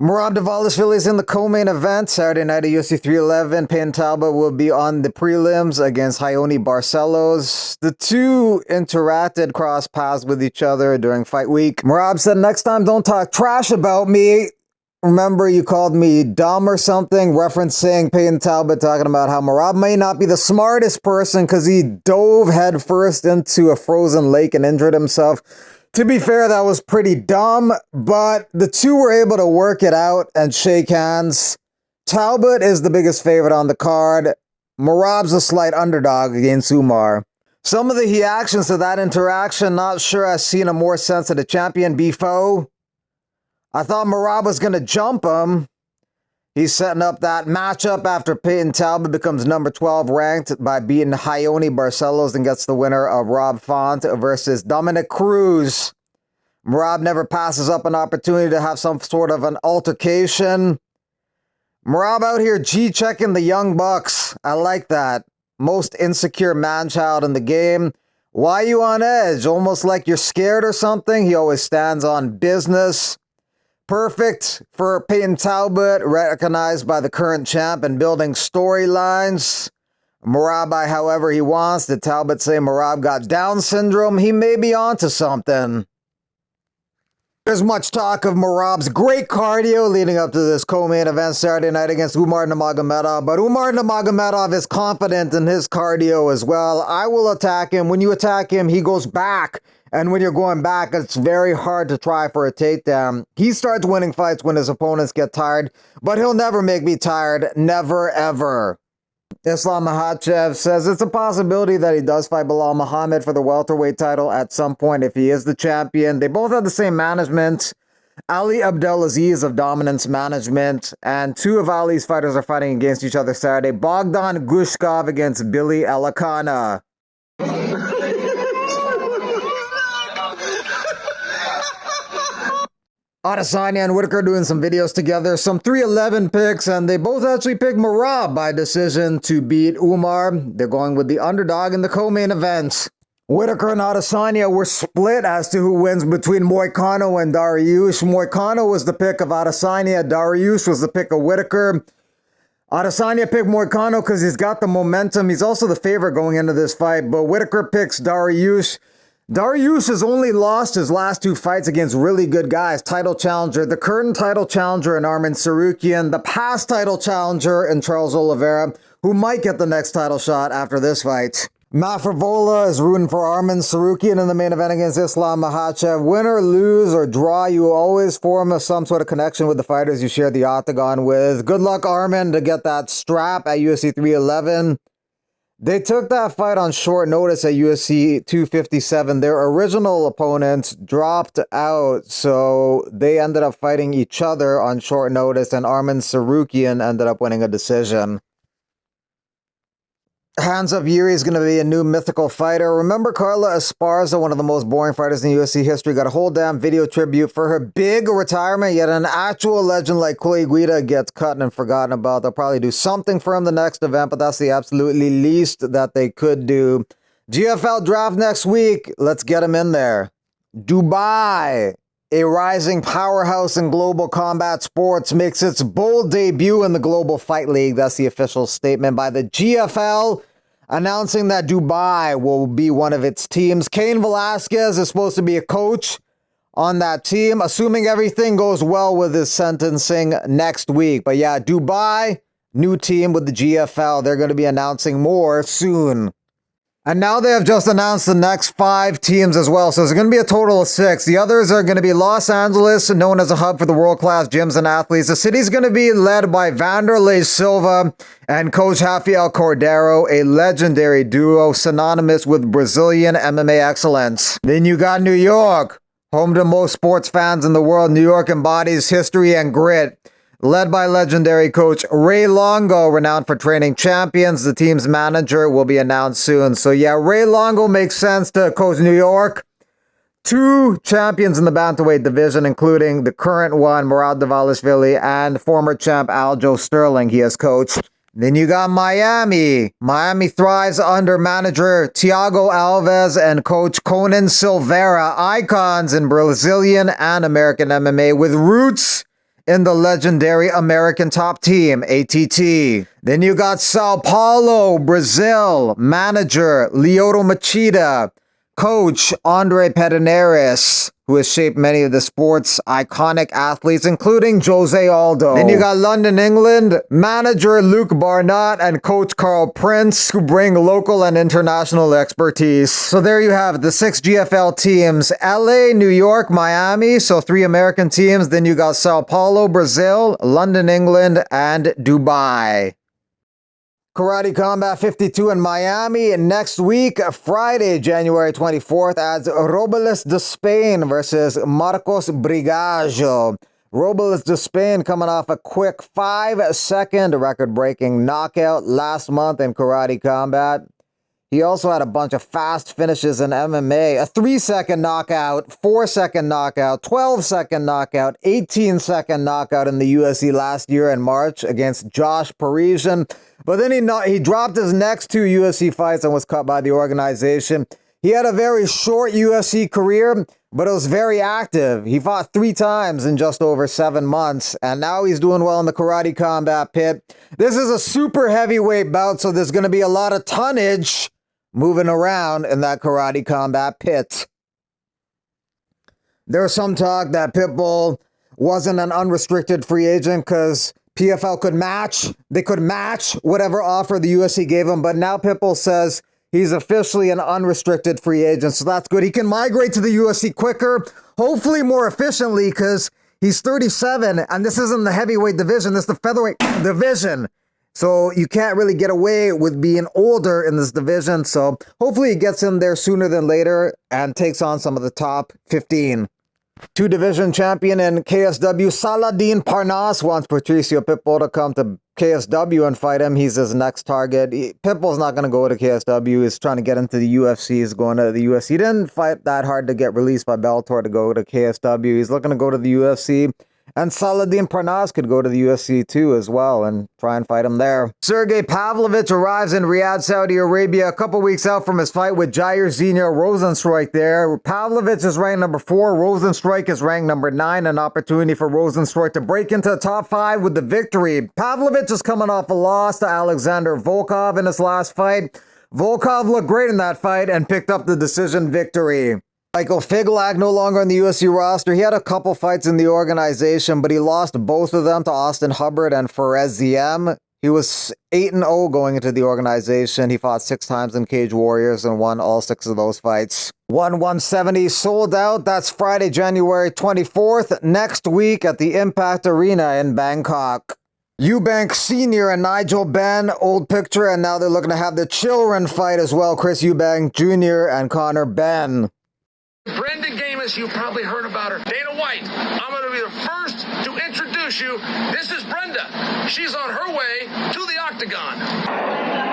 Merab Dvalishvili is in the co-main event Saturday night at UFC 311. Payton Talbott will be on the prelims against Raoni Barcelos. The two interacted, cross paths with each other during fight week. Merab said, "Next time, don't talk trash about me. Remember, you called me dumb or something," referencing Payton Talbott talking about how Merab may not be the smartest person because he dove headfirst into a frozen lake and injured himself. To be fair, that was pretty dumb, but the two were able to work it out and shake hands. Talbott is the biggest favorite on the card. Merab's a slight underdog against Umar. Some of the reactions to that interaction, not sure I've seen a more sensitive champion before. I thought Merab was going to jump him. He's setting up that matchup after Payton Talbott becomes number 12 ranked by beating Raoni Barcelos and gets the winner of Rob Font versus Dominic Cruz. Merab never passes up an opportunity to have some sort of an altercation. Merab out here G-checking the young bucks. I like that. Most insecure man-child in the game. Why are you on edge? Almost like you're scared or something? He always stands on business. Perfect for Payton Talbott, recognized by the current champ and building storylines. Merab by however he wants. Did Talbott say Merab got Down syndrome? He may be onto something. There's much talk of Merab's great cardio leading up to this co-main event Saturday night against Umar Nurmagomedov. But Umar Nurmagomedov is confident in his cardio as well. I will attack him. When you attack him, he goes back. And when you're going back, it's very hard to try for a takedown. He starts winning fights when his opponents get tired, but he'll never make me tired. Never, ever. Islam Makhachev says it's a possibility that he does fight Belal Muhammad for the welterweight title at some point if he is the champion. They both have the same management. Ali Abdelaziz of Dominance Management, and two of Ali's fighters are fighting against each other Saturday. Bogdan Gushkov against Billy Elakana. Adesanya and Whitaker doing some videos together, some 311 picks, and they both actually picked Merab by decision to beat Umar. They're going with the underdog in the co-main event. Whitaker and Adesanya were split as to who wins between Moicano and Dariush. Moicano was the pick of Adesanya, Dariush was the pick of Whitaker. Adesanya picked Moicano because he's got the momentum. He's also the favorite going into this fight, but Whitaker picks Dariush. Dariush has only lost his last two fights against really good guys. Title challenger, the current title challenger in Arman Tsarukyan, the past title challenger in Charles Oliveira, who might get the next title shot after this fight. Matt Frevola is rooting for Arman Tsarukyan in the main event against Islam Makhachev. Win or lose or draw, you always form some sort of connection with the fighters you share the octagon with. Good luck, Arman, to get that strap at UFC 311. They took that fight on short notice at UFC 257. Their original opponents dropped out, so they ended up fighting each other on short notice, and Arman Tsarukyan ended up winning a decision. Hands Up Yuri is going to be a new mythical fighter. Remember Carla Esparza, one of the most boring fighters in UFC history, got a whole damn video tribute for her big retirement, yet an actual legend like Clay Guida gets cut and forgotten about. They'll probably do something for him the next event, but that's the absolutely least that they could do. GFL draft next week. Let's get him in there. Dubai, a rising powerhouse in global combat sports, makes its bold debut in the Global Fight League. That's the official statement by the GFL, announcing that Dubai will be one of its teams. Cain Velasquez is supposed to be a coach on that team, assuming everything goes well with his sentencing next week. But yeah, Dubai, new team with the GFL. They're going to be announcing more soon. And now they have just announced the next 5 teams as well. So there's going to be a total of 6. The others are going to be Los Angeles, known as a hub for the world-class gyms and athletes. The city's going to be led by Vanderlei Silva and Coach Rafael Cordeiro, a legendary duo synonymous with Brazilian MMA excellence. Then you got New York, home to most sports fans in the world. New York embodies history and grit. Led by legendary coach Ray Longo, renowned for training champions. The team's manager will be announced soon. So yeah, Ray Longo makes sense to coach New York. 2 champions in the bantamweight division, including the current one, Merab Dvalishvili, and former champ Aljo Sterling he has coached. Then you got Miami. Miami thrives under manager Thiago Alves and coach Conan Silveira, icons in Brazilian and American MMA with roots in the legendary American Top Team, ATT. Then you got Sao Paulo, Brazil, manager Lyoto Machida, coach Andre Pederneiras, who has shaped many of the sport's iconic athletes, including Jose Aldo. Then you got London, England, manager Luke Barnott and coach Carl Prince, who bring local and international expertise. So there you have it, the 6 GFL teams: LA, New York, Miami, so 3 American teams. Then you got Sao Paulo, Brazil, London, England, and Dubai. Karate Combat 52 in Miami next week, Friday, January 24th, adds Robles de Spain versus Marcos Brigajo. Robles de Spain coming off a quick 5-second record-breaking knockout last month in Karate Combat. He also had a bunch of fast finishes in MMA, a 3-second knockout, 4-second knockout, 12-second knockout, 18-second knockout in the UFC last year in March against Josh Parisian. But then he dropped his next 2 UFC fights and was cut by the organization. He had a very short UFC career, but it was very active. He fought 3 times in just over 7 months, and now he's doing well in the Karate Combat pit. This is a super heavyweight bout, so there's going to be a lot of tonnage moving around in that Karate Combat pit. There's some talk that Pitbull wasn't an unrestricted free agent because PFL could match. They could match whatever offer the UFC gave him, but now Pitbull says he's officially an unrestricted free agent, so that's good. He can migrate to the UFC quicker, hopefully more efficiently, because he's 37, and this isn't the heavyweight division, this is the featherweight division. So you can't really get away with being older in this division. So hopefully he gets in there sooner than later and takes on some of the top 15. 2 division champion in KSW, Saladin Parnas, wants Patricio Pitbull to come to KSW and fight him. He's his next target. Pitbull's not going to go to KSW. He's trying to get into the UFC. He's going to the UFC. He didn't fight that hard to get released by Bellator to go to KSW. He's looking to go to the UFC. And Saladin Parnas could go to the UFC too as well and try and fight him there. Sergey Pavlovich arrives in Riyadh, Saudi Arabia, a couple weeks out from his fight with Jair Zinho Rozenstruik there. Pavlovich is ranked number 4. Rozenstruik is ranked number 9. An opportunity for Rozenstruik to break into the top 5 with the victory. Pavlovich is coming off a loss to Alexander Volkov in his last fight. Volkov looked great in that fight and picked up the decision victory. Michael Figlak no longer on the UFC roster. He had a couple fights in the organization, but he lost both of them to Austin Hubbard and Fares Ziem. He was 8-0 going into the organization. He fought 6 times in Cage Warriors and won all 6 of those fights. 170 sold out. That's Friday, January 24th, next week at the Impact Arena in Bangkok. Eubank Sr. and Nigel Benn, old picture, and now they're looking to have the children fight as well. Chris Eubank Jr. and Connor Benn. Brenda Gamis, you've probably heard about her. Dana White, I'm going to be the first to introduce you. This is Brenda. She's on her way to the octagon.